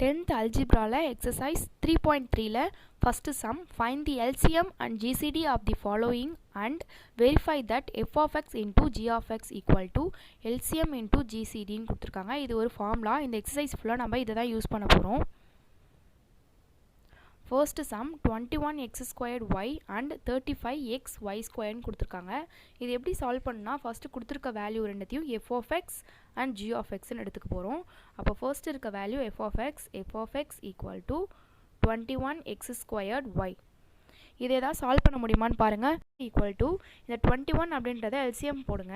10th algebra exercise 3.3 first sum, find the LCM and GCD of the following and verify that f of x into g of x equal to LCM into GCD ன்னு கொடுத்திருக்காங்க. இது ஒரு formula. இந்த exercise ஃபுல்லாக நம்ம இதை தான் use பண்ண போகிறோம். First sum 21x squared y and 35x y squared ன்னு கொடுத்திருக்காங்க. இது எப்படி சால்வ் பண்ணா ஃபர்ஸ்ட் கொடுத்திருக்க வேல்யூ ரெண்டுத்தையும் f of x and g of x ன்னு எடுத்துக்க போறோம். அப்ப ஃபர்ஸ்ட் இருக்க value f of x equal to 21x squared y. இதை ஏதா சால்வ் பண்ண முடியுமான்னு பாருங்க. equal to இந்த 21 அப்படின்றத LCM போடுங்க.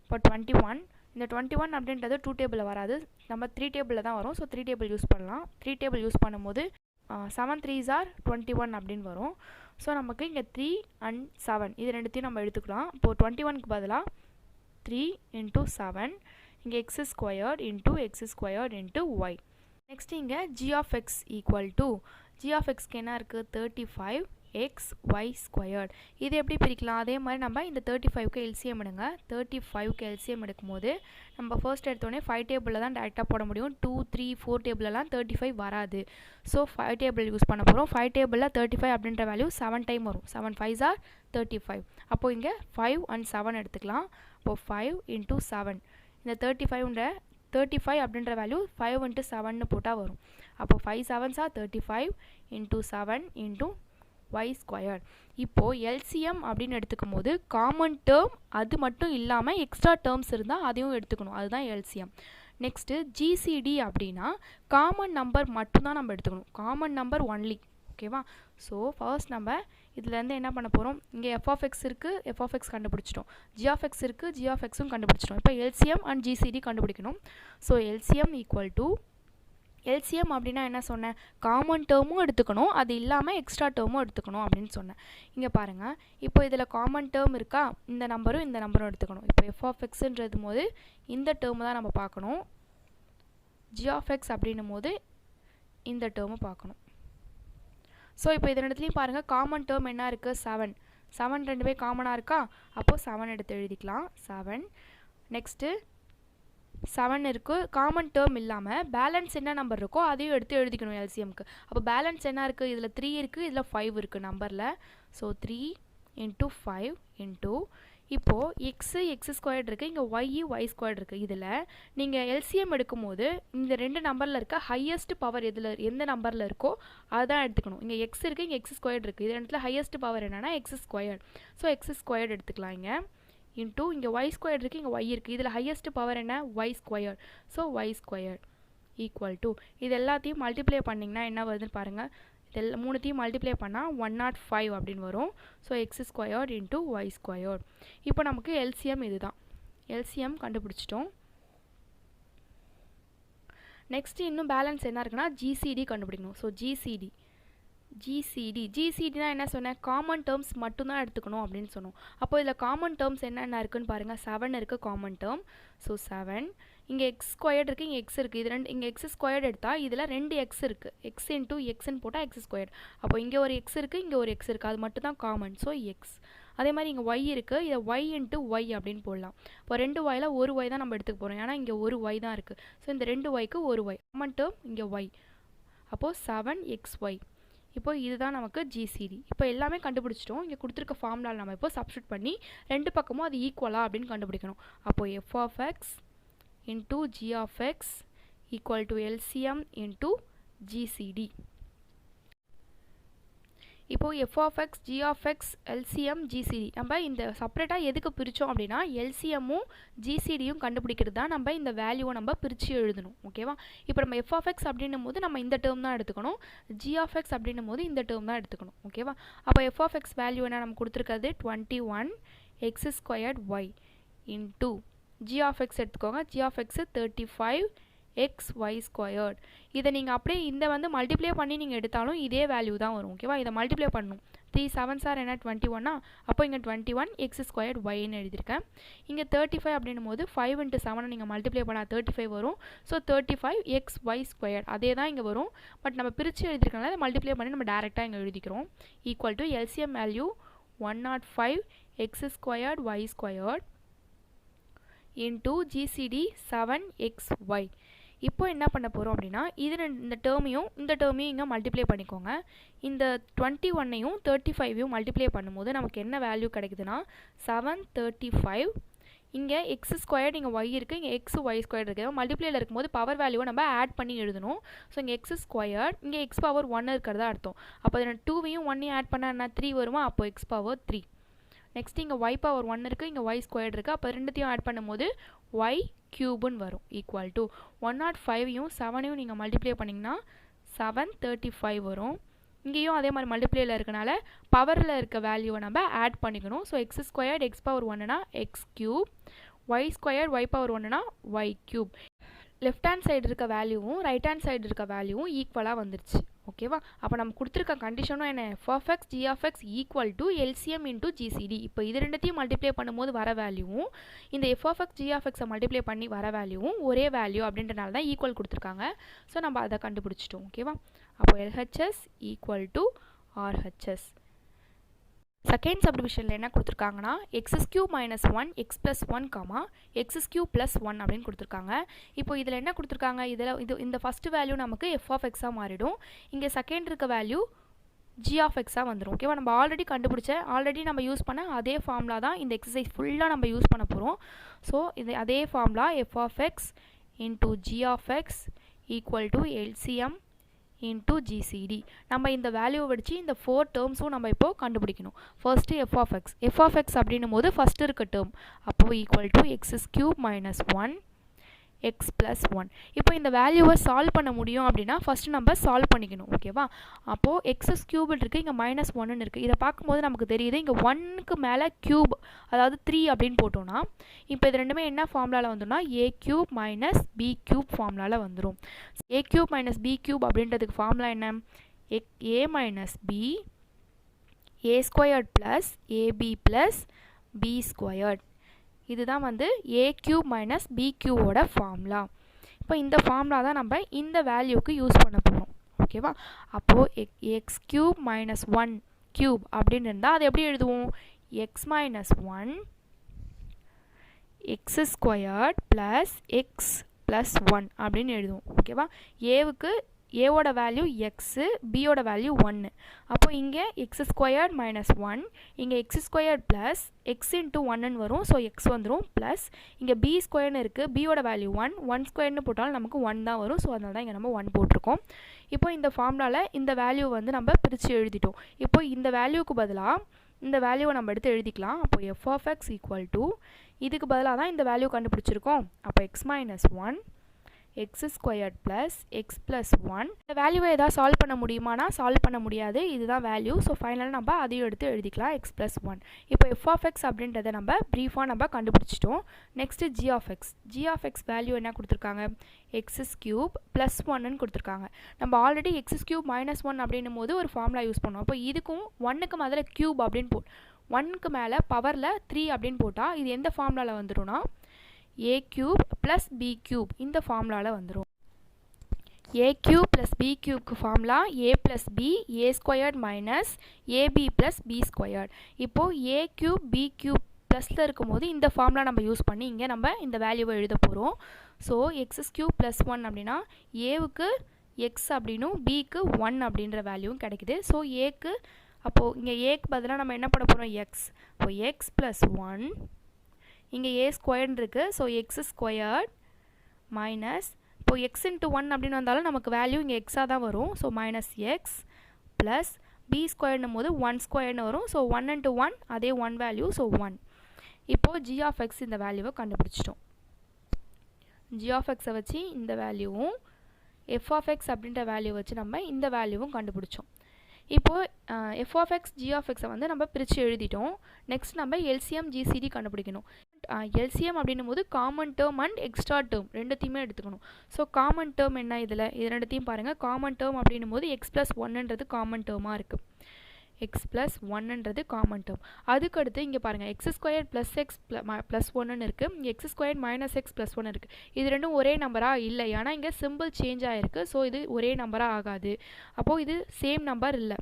இப்போ 21 இந்த 21 அப்படின்றது 2 டேபிள்ல வராது. நம்ம 3 டேபிள்ல தான் வரும். சோ 3 டேபிள் யூஸ் பண்ணலாம். 3 டேபிள் யூஸ் பண்ணும்போது 7 3s are 21 அப்படின்னு வரும். ஸோ நமக்கு இங்கே 3 and 7 இது ரெண்டுத்தையும் நம்ம எடுத்துக்கலாம். இப்போது 21க்கு பதிலாக 3 into 7 இங்கே x squared into x squared into y. Next இங்கே g of x equal to g of xக்கு என்ன இருக்குது 35x y squared. இது எப்படி பிரிக்கலாம்? அதே மாதிரி நம்ம இந்த 35க்கு LCM எடுங்க. 35க்கு LCM எடுக்கும்போது நம்ம ஃபர்ஸ்ட் எடுத்தோடனே 5 டேபிளில் தான் டேரெக்டாக போட முடியும். 2 3 4 டேபிளெலாம் 35 வராது. ஸோ 5 டேபிள் யூஸ் பண்ண போகிறோம். 5 டேபிளில் 35 அப்படின்ற வேல்யூ 7 டைம் வரும். 7 5s are 35. அப்போது இங்கே 5 and 7 எடுத்துக்கலாம். அப்போது 5 into 7 இந்த 35 அப்படின்ற வேல்யூ 5 into 7ன்னு போட்டால் வரும். அப்போ 5 7s are 35 into 7 into y squared. இப்போ LCM அப்படின்னு எடுத்துக்கும் போது காமன் டேர்ம் அது மட்டும் இல்லாமல் எக்ஸ்ட்ரா டேர்ம்ஸ் இருந்தால் அதையும் எடுத்துக்கணும். அதுதான் LCM. நெக்ஸ்ட்டு GCD அப்படின்னா காமன் நம்பர் மட்டும்தான் நம்ம எடுத்துக்கணும். Common number only. ஓகேவா? ஸோ ஃபர்ஸ்ட் நம்ம இதுலேருந்து என்ன பண்ண போகிறோம்? இங்கே f of x இருக்குது, f of x கண்டுபிடிச்சிட்டோம். g of x இருக்குது, g of xும் கண்டுபிடிச்சிட்டோம். இப்போ LCM and GCD கண்டுபிடிக்கணும். So LCM equal to LCM அப்படின்னா என்ன சொன்னேன்? காமன் டேர்மும் எடுத்துக்கணும், அது இல்லாமல் எக்ஸ்ட்ரா டேர்மும் எடுத்துக்கணும் அப்படின்னு சொன்னேன். இங்கே பாருங்கள், இப்போ இதில் காமன் டேர்ம் இருக்கா? இந்த நம்பரும் இந்த நம்பரும் எடுத்துக்கணும். இப்போ f of xன்றது போது இந்த டேர்மு தான் நம்ம பார்க்கணும். g of x அப்படின்னும் போது இந்த டேர்மு பார்க்கணும். ஸோ இப்போ இது ரெண்டுத்துலையும் பாருங்கள், காமன் டேர்ம் என்ன இருக்குது? 7. 7 ரெண்டு பேர் காமனாக இருக்கா? அப்போது 7 எடுத்து எழுதிக்கலாம். 7. நெக்ஸ்ட்டு 7 இருக்குது. காமன் டேர்ம் இல்லாமல் பேலன்ஸ் என்ன நம்பர் இருக்கோ அதையும் எடுத்து எழுதிக்கணும் LCMக்கு. அப்போ பேலன்ஸ் என்ன இருக்குது? இதில் 3 இருக்குது, இதில் 5 இருக்குது நம்பரில். ஸோ 3 into 5 into இப்போது x ஸ்கொயர்ட் இருக்குது, இங்கே y ஸ்கொயர்ட் இருக்குது. இதில் நீங்கள் LCM எடுக்கும்போது இந்த ரெண்டு நம்பரில் இருக்க ஹையஸ்ட் பவர் எந்த நம்பரில் இருக்கோ அதுதான் எடுத்துக்கணும். இங்கே x இருக்குது, இங்கே x ஸ்கொயர்ட் இருக்குது. இது ரெண்டுத்தில் ஹையஸ்ட் பவர் என்னென்னா x squared. So x squared எடுத்துக்கலாம். இங்கே இன்டூ இங்கே y ஸ்கொயர்ட் இருக்குது, இங்கே y இருக்குது. இதில் ஹையஸ்ட் பவர் என்ன? y squared. So y squared equal to இது எல்லாத்தையும் மல்டிப்ளை பண்ணிங்கன்னா என்ன வருதுன்னு பாருங்கள். இது மூணுத்தையும் மல்டிப்ளை பண்ணால் 105 அப்படின்னு வரும். So x squared into y squared. இப்போ நமக்கு LCM இதுதான். LCM கண்டுபிடிச்சிட்டோம். நெக்ஸ்ட்டு இன்னும் பேலன்ஸ் என்ன இருக்குன்னா GCD கண்டுபிடிக்கணும். ஸோ GCDனா என்ன சொன்னேன்? காமன் டேர்ம்ஸ் மட்டும்தான் எடுத்துக்கணும் அப்படின்னு சொன்னோம். அப்போ இதில் காமன் டேர்ம்ஸ் என்னென்ன இருக்குன்னு பாருங்கள். 7 இருக்குது காமன் டேர்ம். ஸோ 7 இங்கே x ஸ்கொயர்ட் இருக்குது, இங்கே x இருக்குது. இது ரெண்டு இங்கே x ஸ்கொயர்ட் எடுத்தால் இதில் 2 x இருக்குது. x இன்டூ எக்ஸ்ன்னு போட்டால் x ஸ்கொயர்ட். அப்போ இங்கே ஒரு x இருக்குது, இங்கே ஒரு x இருக்குது. அது மட்டும் தான் காமன். So x. அதே மாதிரி இங்கே y இருக்குது, இதை y இன்டூ y அப்படின்னு போடலாம். இப்போ 2 yல ஒரு y தான் நம்ம எடுத்துக்க போகிறோம். ஏன்னா இங்கே ஒரு y தான் இருக்குது. ஸோ இந்த 2 yக்கு ஒரு y. காமன் டேர்ம் இங்கே y. அப்போது 7xy. இப்போ இதுதான் நமக்கு GCD. இப்போ எல்லாமே கண்டுபிடிச்சிட்டோம். இங்கே கொடுத்துருக்க ஃபார்முலாவில் நம்ம இப்போ சப்ஸ்டியூட் பண்ணி ரெண்டு பக்கமும் அது ஈக்குவலா அப்படின்னு கண்டுபிடிக்கணும். அப்போது f of x into g of x equal to LCM into GCD. இப்போது f of x, g of x, LCM, GCD நம்ம இந்த செப்பரேட்டாக எதுக்கு பிரித்தோம் அப்படின்னா LCMமும் GCDயும் கண்டுபிடிக்கிறது தான் நம்ம இந்த வேல்யூவை நம்ம பிரித்து எழுதணும். ஓகேவா? இப்போ நம்ம f of x அப்படின்னும் போது நம்ம இந்த டேர்ம் தான் எடுத்துக்கணும். g of x அப்படின்னும் போது இந்த டேர்ம் தான் எடுத்துக்கணும். ஓகேவா? அப்போ f of x வேல்யூ என்ன நம்ம கொடுத்துருக்கிறது 21x squared y into g of x எடுத்துக்கோங்க. g of x 35xy squared. இதை நீங்கள் அப்படியே இந்த வந்து மல்டிப்ளை பண்ணி நீங்கள் எடுத்தாலும் இதே வேல்யூ தான் வரும். ஓகேவா? இதை மல்டிப்ளை பண்ணணும். 3 7s are என்ன 21. அப்போ இங்கே 21x squared yன்னு எழுதியிருக்கேன். இங்கே 35 அப்படின்னும் போது 5 into 7 நீங்கள் மல்டிப்ளை பண்ணால் 35 வரும். ஸோ 35xy squared அதே தான் இங்கே வரும். பட் நம்ம பிரித்து எழுதியிருக்கனால அதை மல்டிப்ளை பண்ணி நம்ம டேரெக்டாக இங்கே எழுதிக்கிறோம். Equal to LCM value 105x squared y squared into GCD 7xy. இப்போ என்ன பண்ண போகிறோம் அப்படின்னா இந்த டேர்மையும் இங்கே மல்டிப்ளை பண்ணிக்கோங்க. இந்த 21ஐயும் 35ஐயும் மல்டிப்ளை பண்ணும்போது நமக்கு என்ன வேல்யூ கிடைக்குதுன்னா 735. இங்கே எக்ஸ் ஸ்கொயர்டு இங்கே ஒய் இருக்குது, இங்கே எக்ஸ் ஒய் ஸ்கொயர்டு இருக்குது. மல்டிப்ளேயில் இருக்கும்போது பவர் வேல்யூவை நம்ம ஆட் பண்ணி எழுதணும். ஸோ இங்கே எக்ஸ் ஸ்கொயர்ட், இங்கே எக்ஸ் பவர் 1 இருக்கிறதா அர்த்தம். அப்போ இதில் 2வையும் 1ஐயும் ஆட் பண்ணால் என்ன 3 வருமா? அப்போ எக்ஸ் பவர் 3. நெக்ஸ்ட் இங்கே ஒய் பவர் 1 இருக்குது, இங்கே ஒய் ஸ்கொயர்டு இருக்குது. அப்போ ரெண்டுத்தையும் ஆட் பண்ணும்போது ஒய் க்யூப்னு வரும் ஈக்குவல் டு 105ஐயும் 7ஐயும் நீங்கள் மல்டிப்ளை பண்ணிங்கன்னா 735 வரும். இங்கேயும் அதே மாதிரி மல்டிப்ளேயில் இருக்கனால பவரில் இருக்க வேல்யூவை நம்ம ஆட் பண்ணிக்கணும். So X squared X power 1னா X cube, Y squared Y power 1னா Y cube. Left hand side இருக்க வேல்யூவும் ரைட் ஹேண்ட் சைடு இருக்க வேல்யூவும் ஈக்குவலாக வந்துருச்சு. ஓகேவா? அப்போ நம்ம கொடுத்துருக்க கண்டிஷனும் என்ன? f(x, g(x) equal to LCM into GCD. இப்போ இது ரெண்டுத்தையும் மல்டிப்ளை பண்ணும்போது வர வேல்யூவும் இந்த f(x, g(x) மல்டிப்ளை பண்ணி வர வேல்யூவும் ஒரே வேல்யூ அப்படின்றனால தான் ஈக்குவல் கொடுத்துருக்காங்க. ஸோ நம்ம அதை கண்டுபிடிச்சிட்டோம். ஓகேவா? அப்போ LHS equal to RHS. Second சப்டிவிஷனில் என்ன கொடுத்துருக்காங்கன்னா x³ - 1 x + 1, x³ + 1 அப்படின்னு கொடுத்துருக்காங்க. இப்போ இதில் என்ன கொடுத்துருக்காங்க? இந்த ஃபஸ்ட் வேல்யூ நமக்கு f(x) மாறிடும். இங்கே செகண்ட் இருக்க வேல்யூ g(x) வந்துடும். ஓகேவா? நம்ம ஆல்ரெடி நம்ம யூஸ் பண்ண அதே ஃபார்முலா தான் இந்த எக்ஸசைஸ் ஃபுல்லாக நம்ம யூஸ் பண்ண போகிறோம். ஸோ இது அதே formula f(x) × g(x) equal to LCM into GCD. நம்ம இந்த வேல்யூவை வச்சு இந்த 4 டேர்ம்ஸும் நம்ம இப்போ கண்டுபிடிக்கணும். ஃபர்ஸ்ட்டு f(x) அப்படின்னும் போது ஃபஸ்ட்டு இருக்க டேர்ம், அப்போது ஈக்குவல் டு x³ - 1 x + 1. இப்போ இந்த வேல்யூவை சால்வ் பண்ண முடியும் அப்படின்னா ஃபஸ்ட்டு நம்ம சால்வ் பண்ணிக்கணும். ஓகேவா? அப்போது x³ இருக்குது, இங்கே -1ன்னு இருக்குது. இதை பார்க்கும்போது நமக்கு தெரியுது இங்கே 1க்கு மேலே க்யூப், அதாவது 3 அப்படின்னு போட்டோன்னா இப்போ இது ரெண்டுமே என்ன ஃபார்முலாவில் வந்துடும்னா a³ - b³ ஃபார்முலாவில் வந்துடும். a³ - b³ அப்படின்றதுக்கு ஃபார்முலா என்ன? a - b a² + ab + b². இதுதான் வந்து a³ - b³ ஃபார்முலா. இப்போ இந்த ஃபார்முலா தான் நம்ம இந்த வேல்யூக்கு யூஸ் பண்ண போகிறோம். ஓகேவா? அப்போது x³ - 1 க்யூப் அப்படின்னு இருந்தால் அது எப்படி எழுதுவோம்? x - 1 x² + x + 1 அப்படின்னு எழுதுவோம். ஓகேவா? ஏவோட வேல்யூ x, பியோட வேல்யூ 1. அப்போ இங்கே x² - 1, இங்கே x² + x × 1ன்னு வரும். ஸோ x வந்துடும் ப்ளஸ் இங்கே b² இருக்குது, பியோட வேல்யூ 1² போட்டாலும் நமக்கு 1 தான் வரும். ஸோ அதனால தான் இங்கே நம்ம 1 போட்டிருக்கோம். இப்போ இந்த ஃபார்முலாவில் இந்த வேல்யூ வந்து நம்ம பிரித்து எழுதிட்டோம். இப்போ இந்த வேல்யூக்கு பதிலாக இந்த வேல்யூவை நம்ம எடுத்து எழுதிக்கலாம். அப்போ f(x) ஈக்குவல் டு இதுக்கு பதிலாக தான் இந்த வேல்யூ கண்டுபிடிச்சிருக்கோம். அப்போ x - 1 x² + x + 1. இந்த வேல்யூவை ஏதாவது சால்வ் பண்ண முடியுமானா சால்வ் பண்ண முடியாது. இதுதான் வேல்யூ. ஸோ ஃபைனலாக நம்ம அதையும் எடுத்து எழுதிக்கலாம் x + 1. இப்போ f(x) அப்படின்றத நம்ம ப்ரீஃபாக நம்ம கண்டுபிடிச்சிட்டோம். நெக்ஸ்ட்டு g(x) வேல்யூ என்ன கொடுத்துருக்காங்க? x³ + 1ன்னு கொடுத்துருக்காங்க. நம்ம ஆல்ரெடி x³ - 1 அப்படின்னும் போது ஒரு ஃபார்முலா யூஸ் பண்ணோம். அப்போ இதுக்கும் 1க்கு மேலே க்யூப் அப்படின்னு 1க்கு மேலே பவரில் 3 அப்படின்னு போட்டால் இது எந்த ஃபார்முலாவில் வந்துடும்னா a³ + b³ இந்த ஃபார்முலாவில் வந்துடும். a³ + b³ formula a + b a² - ab + b². இப்போது a³ b³ ப்ளஸில் இருக்கும்போது இந்த ஃபார்முலா நம்ம யூஸ் பண்ணி இங்கே நம்ம இந்த வேல்யூவை எழுத போகிறோம். ஸோ x³ + 1 அப்படின்னா ஏவுக்கு x அப்படின்னும் பிக்கு 1 அப்படின்ற வேல்யூவும் கிடைக்குது. ஸோ ஏக்கு அப்போது இங்கே ஏக்கு பதிலாக நம்ம என்ன பண்ண போகிறோம்? x. இப்போ x + 1 இங்கே a² இருக்குது. ஸோ x² மைனஸ் இப்போ x × 1 அப்படின்னு வந்தாலும் நமக்கு வேல்யூ இங்கே எக்ஸாக தான் வரும். ஸோ -x ப்ளஸ் b²ன்னும் போது 1² வரும். ஸோ 1 × 1 அதே 1 வேல்யூ. ஸோ 1. இப்போது g(x) இந்த வேல்யூவை கண்டுபிடிச்சிட்டோம். g(x) வச்சு இந்த வேல்யூவும் f(x) அப்படின்ற வேல்யூ வச்சு நம்ம இந்த வேல்யூவும் கண்டுபிடிச்சோம். இப்போது f(x, g(x) வந்து நம்ம பிரித்து எழுதிட்டோம். நெக்ஸ்ட் நம்ம LCM GCD கண்டுபிடிக்கணும். LCM அப்படின்னும் போது common term and extra term ரெண்டுத்தையுமே எடுத்துக்கணும். ஸோ காமன் டேர்ம் என்ன? இது ரெண்டுத்தையும் பாருங்கள். காமன் டேர்ம் அப்படின்னும் போது x + 1ன்றது காமன் டேர்மாக இருக்குது. x + 1ன்றது காமன் டேர்ம். அதுக்கடுத்து இங்கே பாருங்கள் x² + x + 1ன்னு இருக்குது. இங்கே x² - x + 1 இருக்குது. இது ரெண்டும் ஒரே நம்பராக இல்லை, ஏன்னா இங்கே சிம்பிள் சேஞ்ச் ஆகிருக்கு. ஸோ இது ஒரே நம்பராக ஆகாது. அப்போது இது சேம் நம்பர் இல்லை.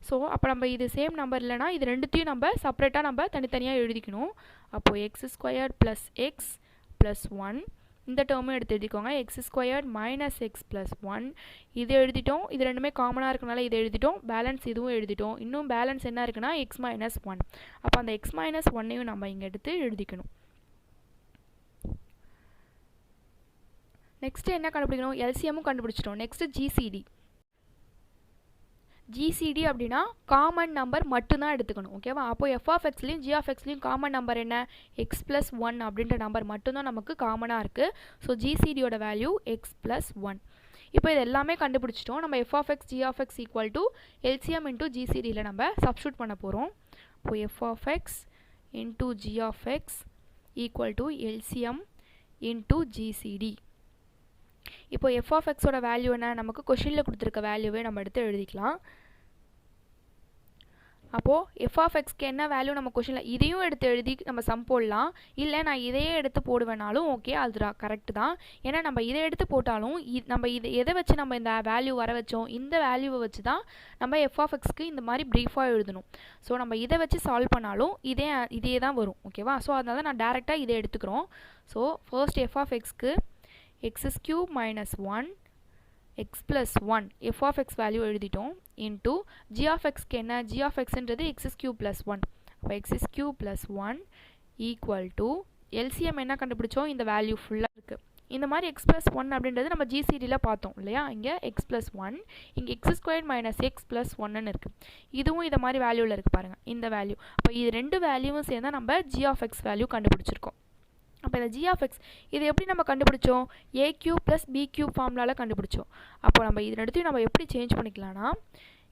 ஸோ அப்போ நம்ம இது சேம் நம்பர் இல்லைனா இது ரெண்டுத்தையும் நம்ம செப்பரேட்டாக நம்ம தனித்தனியாக எழுதிக்கணும். அப்போது x² + x + 1 இந்த டேர்மும் எடுத்து எழுதிக்கோங்க. X squared minus X plus 1 இது எழுதிட்டோம். இது ரெண்டுமே காமனாக இருக்கனால இதை எழுதிட்டோம். பேலன்ஸ் இதுவும் எழுதிட்டோம். இன்னும் பேலன்ஸ் என்ன இருக்குன்னா எக்ஸ் மைனஸ் 1. அப்போ அந்த எக்ஸ் மைனஸ் 1ஐயும் நம்ம இங்கே எடுத்து எழுதிக்கணும். நெக்ஸ்ட்டு என்ன கண்டுபிடிக்கணும்? எல்சிஎம்மும் கண்டுபிடிச்சிட்டோம். Next GCD. ஜிசிடி அப்படின்னா காமன் நம்பர் மட்டும்தான் எடுத்துக்கணும். ஓகேவா? அப்போ எஃப்ஆஃப்எக்ஸ்லையும் ஜிஆஃப்எக்ஸ்லையும் காமன் நம்பர் என்ன? எக்ஸ் ப்ளஸ் 1 அப்படின்ற நம்பர் மட்டும்தான் நமக்கு காமனாக இருக்குது. ஸோ ஜிசிடியோட வேல்யூ எக்ஸ் ப்ளஸ் 1. இப்போ இது எல்லாமே கண்டுபிடிச்சிட்டோம். நம்ம F of X G of X equal to LCM into ஜிசிடியில் நம்ம சப்ஸ்டியூட் பண்ண போகிறோம். இப்போ F of X into G of X equal to LCM into GCD. இப்போ எஃப்ஆஃப்எக்ஸோட வேல்யூ என்ன? நமக்கு கொஷினில் கொடுத்துருக்க வேல்யூவே நம்ம எடுத்து எழுதிக்கலாம். அப்போது எஃப்ஆஃப்எக்ஸ்க்கு என்ன வேல்யூ நம்ம கொஷினில் இதையும் எடுத்து எழுதி நம்ம சம் போடலாம். இல்லை நான் இதையே எடுத்து போடுவேனாலும் ஓகே, அது கரெக்டு தான். ஏன்னா நம்ம இதை எடுத்து போட்டாலும் நம்ம இதை எதை வச்சு நம்ம இந்த வேல்யூ வர வச்சோம்? இந்த வேல்யூவை வச்சு தான் நம்ம எஃப்ஆஃப்எக்ஸ்க்கு இந்த மாதிரி ப்ரீஃபாக எழுதணும். ஸோ நம்ம இதை வச்சு சால்வ் பண்ணாலும் இதே தான் வரும். ஓகேவா? ஸோ அதனால நான் டேரெக்டாக இதை எடுத்துக்கிறோம். ஸோ ஃபர்ஸ்ட் எஃப்ஆஃப்எக்ஸ்க்கு X cube minus 1 X plus 1 F of X value எழுதிட்டோம். இன்டூ ஜிஆஃப்எக்ஸ்க்கு என்ன? ஜிஆஃப்எக்ஸ்ன்றது எக்ஸ் கியூப் ப்ளஸ் 1. அப்போ X cube plus 1 equal to LCM என்ன கண்டுபிடிச்சோம்? இந்த வேல்யூ ஃபுல்லாக இருக்குது. இந்த மாதிரி எக்ஸ் ப்ளஸ் 1 அப்படின்றது நம்ம ஜிசிடியில் பார்த்தோம் இல்லையா? இங்கே எக்ஸ் ப்ளஸ் 1, இங்கே X square minus X plus 1ன்னு இருக்குது. இதுவும் இந்த மாதிரி வேல்யூவில் இருக்குது பாருங்கள், இந்த வேல்யூ. அப்போ இது ரெண்டு வேல்யூவும் சேர்ந்தால் நம்ம ஜிஆஃப்எக்ஸ் வேல்யூ கண்டுபிடிச்சிருக்கோம். அப்போ இந்த ஜிஆஃப்எக்ஸ் இது எப்படி நம்ம கண்டுபிடிச்சோம்? A cube plus B cube ஃபார்முலாவில் கண்டுபிடிச்சோம். அப்போ நம்ம இதனடுத்து நம்ம எப்படி சேஞ்ச் பண்ணிக்கலாம்னா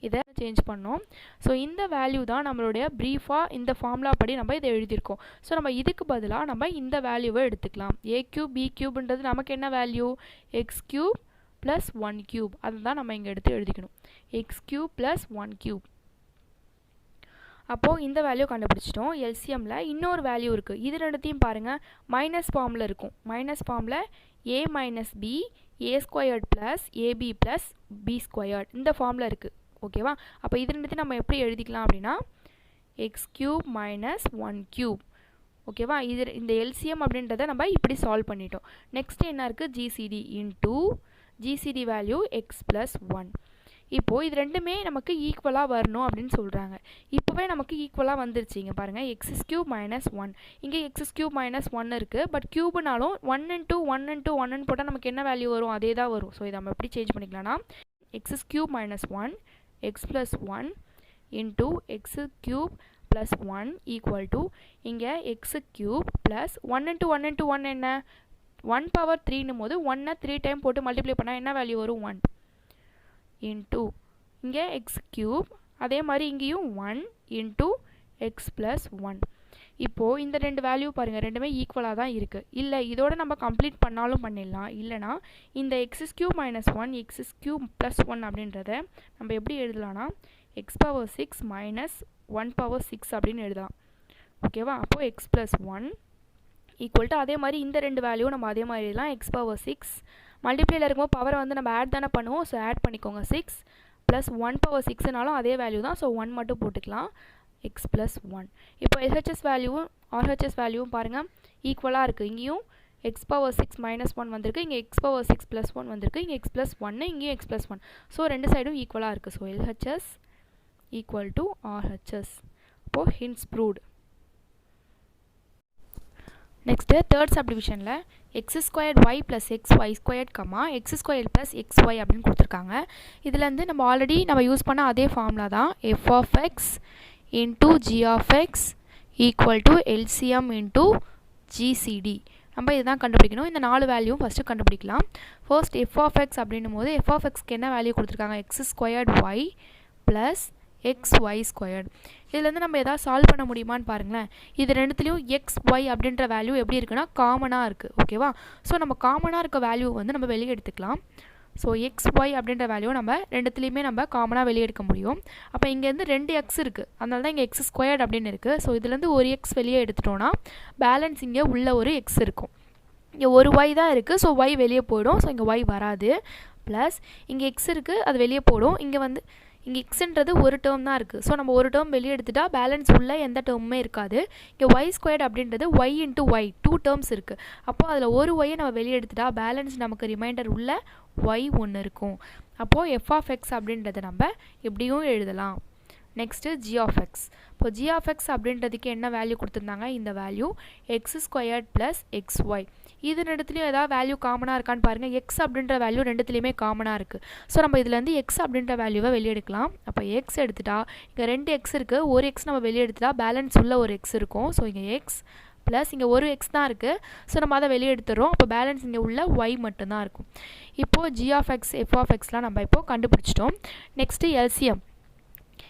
இதை சேஞ்ச் பண்ணோம். ஸோ இந்த வேல்யூ தான் நம்மளுடைய ப்ரீஃபாக இந்த ஃபார்முலா படி நம்ம இதை எழுதியிருக்கோம். ஸோ நம்ம இதுக்கு பதிலாக நம்ம இந்த வேல்யூவை எடுத்துக்கலாம். ஏ கியூப் பி கியூப்ன்றது நமக்கு என்ன value? X cube plus 1 cube. அதுதான் நம்ம இங்கே எடுத்து எழுதிக்கணும். X cube plus 1 cube. அப்போது இந்த வேல்யூ கண்டுபிடிச்சிட்டோம். எல்சிஎம்மில் இன்னொரு வேல்யூ இருக்குது. இது ரெண்டுத்தையும் பாருங்கள், மைனஸ் ஃபார்மில் இருக்கும். மைனஸ் ஃபார்மில் A minus B A squared plus AB plus B squared இந்த ஃபார்மில் இருக்குது. ஓகேவா? அப்போ இது ரெண்டுத்தையும் நம்ம எப்படி எழுதிக்கலாம் அப்படின்னா எக்ஸ் கியூப் மைனஸ் 1 கியூப். ஓகேவா? இந்த எல்சிஎம் அப்படின்றத நம்ம இப்படி சால்வ் பண்ணிட்டோம். நெக்ஸ்ட் என்ன இருக்குது? GCD into GCD value X plus 1. இப்போது இது ரெண்டுமே நமக்கு ஈக்குவலாக வரணும் அப்படின்னு சொல்கிறாங்க. இப்போவே நமக்கு ஈக்குவலாக வந்துருச்சு. இங்கே பாருங்கள், எக்ஸ் கியூப் மைனஸ் 1, இங்கே எக்ஸ் கியூப் மைனஸ் 1 இருக்குது. பட் கியூப்னாலும் 1 இன்ட்டு 1 இன்ட்டு 1ன்னு போட்டால் நமக்கு என்ன வேல்யூ வரும்? அதே தான் வரும். ஸோ இதை நம்ம எப்படி சேஞ்ச் பண்ணிக்கலாம்னா X cube minus 1 X plus 1 into X cube plus 1 equal to இங்கே X cube plus 1 into 1 into 1 என்ன? 1 பவர் 3ன்னும் போது 1ஐ 3 டைம் போட்டு மல்டிப்ளை பண்ணால் என்ன வேல்யூ வரும்? 1 இன்டூ இங்கே எக்ஸ் கியூப், அதே மாதிரி இங்கேயும் 1 இன்டூ எக்ஸ் ப்ளஸ் 1. இப்போது இந்த ரெண்டு வேல்யூ பாருங்கள், ரெண்டுமே ஈக்குவலாக தான் இருக்குது. இல்லை இதோட நம்ம கம்ப்ளீட் பண்ணாலும் பண்ணிடலாம். இல்லைனா இந்த X cube minus 1 X cube plus 1 அப்படின்றத நம்ம எப்படி எழுதலாம்னா எக்ஸ் பவர் 6 மைனஸ் 1 பவர் 6 அப்படின்னு எழுதலாம். ஓகேவா? அப்போது எக்ஸ் ப்ளஸ் 1 ஈக்குவல் டு அதே மாதிரி இந்த ரெண்டு வேல்யூ நம்ம அதே மாதிரி எழுதலாம். எக்ஸ் பவர் 6 மல்டிப்ளேயில் இருக்கும்போது பவரை வந்து நம்ம ஆட் தானே பண்ணுவோம். ஸோ ஆட் பண்ணிக்கோங்க. 6 ப்ளஸ் 1 பவர் 6னாலும் அதே வேல்யூ தான். ஸோ 1 மட்டும் போட்டுக்கலாம். X plus 1. இப்போ எல்ஹெச்எஸ் வேல்யூவும் ஆர்ஹெச்எஸ் வேல்யூவும் பாருங்கள் ஈக்குவலாக இருக்குது. இங்கேயும் எக்ஸ் பவர் 6 மைனஸ் 1 வந்திருக்கு, இங்கே எக்ஸ் பவர் 6 ப்ளஸ் 1 வந்திருக்கு, இங்கே எக்ஸ் ப்ளஸ் 1 இங்கேயும் எக்ஸ் ப்ளஸ் 1. ஸோ ரெண்டு சைடும் ஈக்குவலாக இருக்குது. So LHS equal to RHS. இப்போது ஹின்ஸ் ப்ரூவ்டு. நெக்ஸ்ட்டு தேர்ட் சப்டிவிஷனில் X squared Y plus X Y squared comma X square plus X Y அப்படின்னு கொடுத்துருக்காங்க. இதுலேருந்து நம்ம ஆல்ரெடி நம்ம யூஸ் பண்ண அதே ஃபார்முலா தான். F of x into g of X equal to LCM into GCD. நம்ம இதுதான் கண்டுபிடிக்கணும். இந்த 4 வேல்யூவும் ஃபஸ்ட்டு கண்டுபிடிக்கலாம். ஃபர்ஸ்ட் எஃப் ஆஃப் எக்ஸ் அப்படின்னும் போது எஃப் ஆஃப் எக்ஸ்க்கு என்ன வேல்யூ கொடுத்துருக்காங்க? X squared Y plus X y squared. இதுலேருந்து நம்ம எதாவது சால்வ் பண்ண முடியுமான்னு பாருங்களேன். இது ரெண்டுத்துலேயும் எக்ஸ் ஒய் அப்படின்ற வேல்யூ எப்படி இருக்குன்னா காமனாக இருக்குது. ஓகேவா? ஸோ நம்ம காமனாக இருக்க வேல்யூ வந்து நம்ம வெளியே எடுத்துக்கலாம். ஸோ எக்ஸ் ஒய் அப்படின்ற வேல்யூ நம்ம ரெண்டுத்துலேயுமே நம்ம காமனாக வெளியே எடுக்க முடியும். அப்போ இங்கேருந்து 2 எக்ஸ் இருக்குது, அதனால தான் இங்கே எக்ஸ் ஸ்கொயர்டு அப்படின்னு இருக்குது. ஸோ இதுலேருந்து ஒரு எக்ஸ் வெளியே எடுத்துட்டோன்னா பேலன்ஸ் இங்கே உள்ள ஒரு எக்ஸ் இருக்கும். இங்கே ஒரு ஒய் தான் இருக்குது. ஸோ ஒய் வெளியே போயிடும். ஸோ இங்கே ஒய் வராது. ப்ளஸ் இங்கே எக்ஸ் இருக்குது, அது வெளியே போடும். இங்கே வந்து இங்கே எக்ஸ்ன்றது ஒரு டேர்ம் தான் இருக்குது. ஸோ நம்ம ஒரு டேர்ம் வெளியே எடுத்துட்டா பேலன்ஸ் உள்ள எந்த டேர்முமே இருக்காது. இங்கே ஒய் ஸ்கொயர்ட் அப்படின்றது ஒய் இன்ட்டு ஒய் 2 டேர்ம்ஸ் இருக்குது. அப்போது அதில் ஒரு ஒய்யை நம்ம வெளியே எடுத்துட்டா பேலன்ஸ் நமக்கு ரிமைண்டர் உள்ள ஒய் ஒன்று இருக்கும். அப்போது எஃப் ஆஃப் எக்ஸ் அப்படின்றத நம்ம எப்படியும் எழுதலாம். Next g of x. இப்போ ஜி ஆஃப் எக்ஸ் அப்படின்றதுக்கு என்ன வேல்யூ கொடுத்துருந்தாங்க, இந்த value x squared plus X y. இது ரெண்டுத்துலேயும் ஏதாவது வேல்யூ காமனாக இருக்கான்னு பாருங்கள். எக்ஸ் அப்படின்ற வேல்யூ ரெண்டுத்துலேயுமே காமனாக இருக்குது. ஸோ நம்ம இதுலேருந்து எக்ஸ் அப்படின்ற வேல்யூவை வெளியே எடுக்கலாம். அப்போ எக்ஸ் எடுத்துட்டா இங்கே 2 எக்ஸ் இருக்குது, ஒரு எக்ஸ் நம்ம வெளியே எடுத்துட்டா பேலன்ஸ் உள்ள ஒரு எக்ஸ் இருக்கும். ஸோ இங்கே எக்ஸ் ப்ளஸ் இங்கே ஒரு எக்ஸ் தான் இருக்குது. ஸோ நம்ம அதை வெளியே எடுத்துடுறோம். அப்போ பேலன்ஸ் இங்கே உள்ள ஒய் மட்டும்தான் இருக்கும். இப்போது G of X F of எக்ஸ்லாம் நம்ம இப்போது கண்டுபிடிச்சிட்டோம். Next LCM.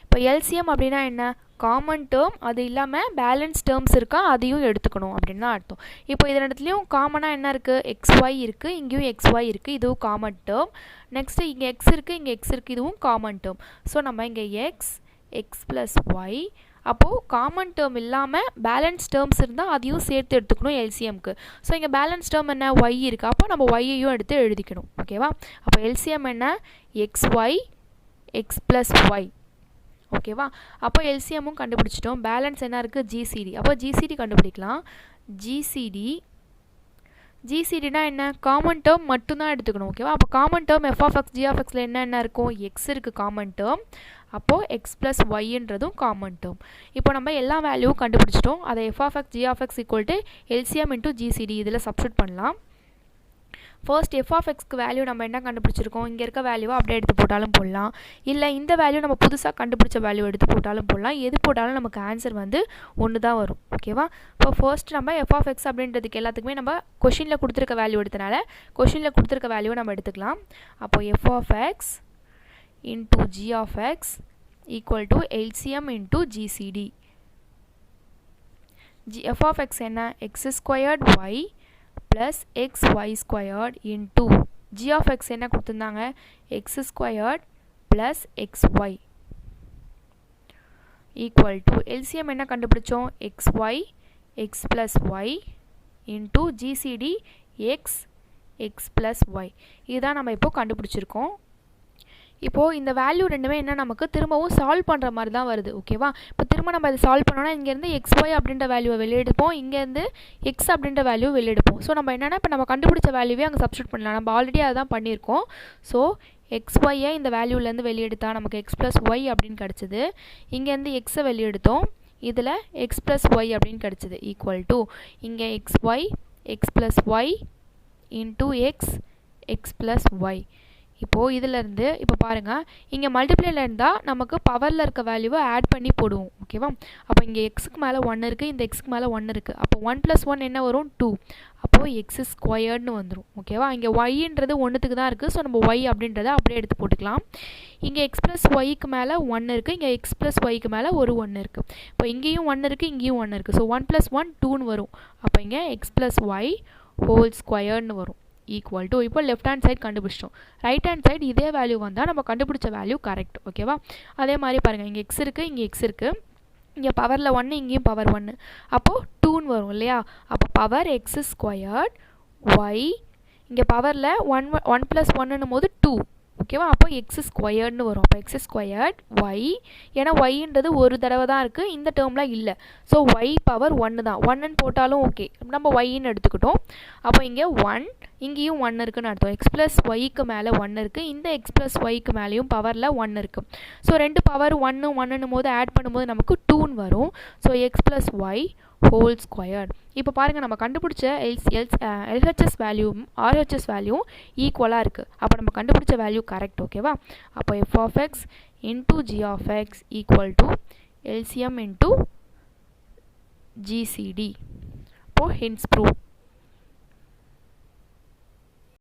இப்போ எல்சிஎம் அப்படின்னா என்ன, காமன் டேர்ம் அது இல்லாமல் பேலன்ஸ் டேர்ம்ஸ் இருக்கா அதையும் எடுத்துக்கணும் அப்படின்னு தான் அர்த்தம். இப்போ இது ரெண்டுத்துலேயும் காமனாக என்ன இருக்குது, எக்ஸ்ஒய் இருக்குது, இங்கேயும் எக்ஸ்ஒய் இருக்குது, இதுவும் காமன் டேர்ம். நெக்ஸ்ட்டு இங்கே எக்ஸ் இருக்குது, இங்கே எக்ஸ் இருக்குது, இதுவும் காமன் டேர்ம். ஸோ நம்ம இங்கே எக்ஸ் ப்ளஸ் ஒய், அப்போது காமன் டேர்ம் இல்லாமல் பேலன்ஸ் டேர்ம்ஸ் இருந்தால் அதையும் சேர்த்து எடுத்துக்கணும் எல்சிஎம்க்கு. ஸோ இங்கே பேலன்ஸ் டேர்ம் என்ன, ஒய் இருக்குது, அப்போ நம்ம ஒய்யையும் எடுத்து எழுதிக்கணும். ஓகேவா. அப்போ எல்சிஎம் என்ன, எக்ஸ்ஒய் எக்ஸ் ப்ளஸ் ஒய். ஓகேவா. அப்போ எல்சிஎம்மும் கண்டுபிடிச்சிட்டோம். பேலன்ஸ் என்ன இருக்குது, ஜிசிடி. அப்போ ஜிசிடி கண்டுபிடிக்கலாம். ஜிசிடினா என்ன, காமன் டேர்ம் மட்டும்தான் எடுத்துக்கணும். ஓகேவா. அப்போ common term f of x g of எக்ஸில் என்ன இருக்கும், எக்ஸ் இருக்குது காமன் டேர்ம். அப்போது எக்ஸ் ப்ளஸ் ஒய்ன்றதும் காமன் டேர்ம். இப்போ நம்ம எல்லா வேல்யூவும் கண்டுபிடிச்சிட்டோம். அதை f of x g of X equal to LCM into GCD இதில் சப்ஸ்டியூட் பண்ணலாம். ஃபர்ஸ்ட் எஃப் ஆஃப் எக்ஸ்க்கு வேல்யூ நம்ம என்ன கண்டுபிடிச்சிருக்கோம், இங்கே இருக்க வேல்யூவை அப்படியே எடுத்து போட்டாலும் போடலாம், இல்லை இந்த வேல்யூ நம்ம புதுசாக கண்டுபிடிச்ச வேல்யூ எடுத்து போட்டாலும் போடலாம். எது போட்டாலும் நமக்கு ஆன்சர் வந்து ஒன்று தான் வரும். ஓகேவா. இப்போ ஃபர்ஸ்ட் நம்ம எஃப் ஆஃப் எக்ஸ் அப்படின்றதுக்கு எல்லாத்துக்குமே நம்ம கொஷினில் கொடுத்துருக்க வேல்யூ எடுத்தனால கொஷினில் கொடுத்துருக்க வேல்யூவை நம்ம எடுத்துக்கலாம். அப்போ F of X into G of X equal to LCM into GCD. F of X என்ன, X squared Y plus xy squared into g of x என்ன கொடுத்திருந்தாங்க, x squared plus xy equal to LCM என்ன கண்டுபிடிச்சோம், xy x plus y into gcd x plus y. இதுதான் நம்ம இப்போ கண்டுபிடிச்சிருக்கோம். இப்போது இந்த வேல்யூ ரெண்டுமே என்ன, நமக்கு திரும்பவும் சால்வ் பண்ணுற மாதிரி தான் வருது. ஓகேவா. இப்போ திரும்ப நம்ம அதை சால்வ் பண்ணோன்னா இங்கேருந்து எக்ஸ்ஒய் அப்படின்ற வேல்யூவை வெளியெடுப்போம், இங்கேருந்து எக்ஸ் அப்படின்ற வேல்யூ வெளியெடுப்போம். ஸோ நம்ம என்னென்னா இப்போ நம்ம கண்டுபிடிச்ச வேல்யூவே அங்கே சப்ஸ்டியூட் பண்ணலாம். நம்ம ஆல்ரெடி அதை தான் பண்ணியிருக்கோம். ஸோ எக்ஸ்ஒய்யை இந்த வேல்யூலேருந்து வெளியெடுத்தா நமக்கு எக்ஸ் ப்ளஸ் ஒய் அப்படின்னு கிடச்சிது. இங்கேருந்து எக்ஸை வெளியெடுத்தோம், இதில் எக்ஸ் ப்ளஸ் ஒய் அப்படின்னு கிடச்சிது. ஈக்குவல் டு இங்கே x y x plus y into x plus y. இப்போது இதிலேருந்து இப்போ பாருங்கள், இங்கே மல்டிப்ளைல இருந்தால் நமக்கு பவரில் இருக்க வேல்யூவை ஆட் பண்ணி போடுவோம். ஓகேவா. அப்போ இங்கே எக்ஸுக்கு மேலே 1 இருக்குது, இந்த எக்ஸுக்கு மேலே 1 இருக்குது. அப்போ 1 + 1 என்ன வரும், 2. அப்போது எக்ஸ் ஸ்கொயர்டுன்னு வந்துடும். ஓகேவா. இங்கே ஒய்ன்றது 1க்கு தான் இருக்குது. ஸோ நம்ம ஒய் அப்படின்றத அப்படியே எடுத்து போட்டுக்கலாம். இங்கே எக்ஸ் ப்ளஸ் ஒய்க்கு மேலே 1 இருக்குது, இங்கே எக்ஸ் ப்ளஸ் ஒய்க்கு மேலே ஒரு 1 இருக்குது. இப்போ இங்கேயும் 1 இருக்குது, இங்கேயும் 1 இருக்குது. ஸோ 1 + 1 2ன்னு வரும். அப்போ இங்கே எக்ஸ் ப்ளஸ் ஒய் ஹோல் ஸ்கொயர்டுன்னு வரும். ஈக்குவல் டு இப்போ லெஃப்ட் ஹேண்ட் சைட் கண்டுபிடிச்சிட்டோம். ரைட் ஹேண்ட் சைடு இதே வேல்யூ வந்தால் நம்ம கண்டுபிடிச்ச வேல்யூ கரெக்ட். ஓகேவா. அதே மாதிரி பாருங்கள், இங்கே எக்ஸ் இருக்குது, இங்கே எக்ஸ் இருக்குது, இங்கே பவரில் 1, இங்கேயும் பவர் 1. அப்போது 2ன்னு வரும் இல்லையா. அப்போ பவர் எக்ஸ் ஸ்கொயர்ட் ஒய், இங்கே பவரில் 1 + 1ன்னும் போது 2. ஓகேவா. அப்போ எக்ஸ் ஸ்கொயர்டுன்னு வரும். அப்போ எக்ஸ் ஸ்கொயர்ட் ஒய், ஏன்னா ஒய்ன்றது ஒரு தடவை தான் இருக்குது, இந்த டேர்மில் இல்லை. ஸோ ஒய் பவர் 1 தான், 1ன்னு போட்டாலும் ஓகே, நம்ம ஒய்ன்னு எடுத்துக்கிட்டோம். அப்போ இங்கே 1, இங்கேயும் 1 இருக்குன்னு அர்த்தம். எக்ஸ் ப்ளஸ் ஒய்க்கு மேலே 1 இருக்குது, இந்த எக்ஸ் ப்ளஸ் ஒய்க்கு மேலேயும் பவரில் 1 இருக்குது. ஸோ ரெண்டு பவர் 1 போது ஆட் பண்ணும்போது நமக்கு 2ன்னு வரும். So x plus y whole squared. இப்போ பாருங்கள், நம்ம கண்டுபிடிச்ச எல்ஹெச்எஸ் வேல்யூவும் ஆர்ஹெச்எஸ் வேல்யூவும் ஈக்குவலாக இருக்குது. அப்போ நம்ம கண்டுபிடிச்ச வேல்யூ கரெக்ட். ஓகேவா. அப்போ F of X into G of X equal to LCM into GCD. அப்போது ஹென்ஸ் ப்ரூவ்.